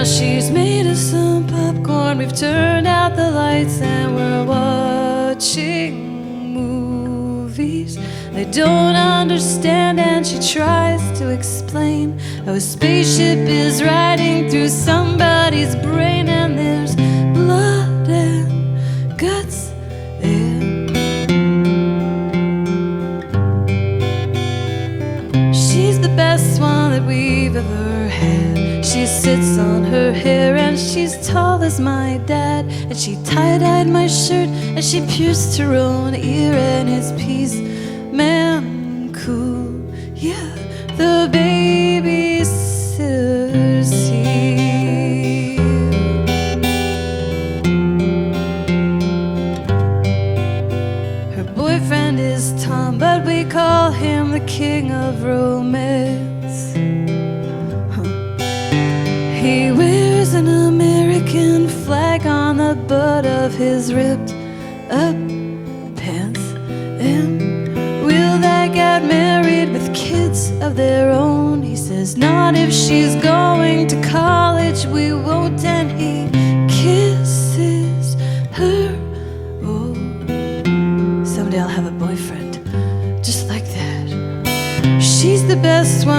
Now she's made us some popcorn, we've turned out the lights, and we're watching movies they don't understand, and she tries to explain how a spaceship is riding through somebody's brain, and there's blood and guts there. She's the best one that we've ever had. She sits on her hair and she's tall as my dad, and she tie-dyed my shirt and she pierced her own ear, and his piece man cool, yeah, the babysitter's here. Her boyfriend is Tom, but we call him the king of romance. He wears an American flag on the butt of his ripped up pants. And will they get married with kids of their own? He says, not if she's going to college, we won't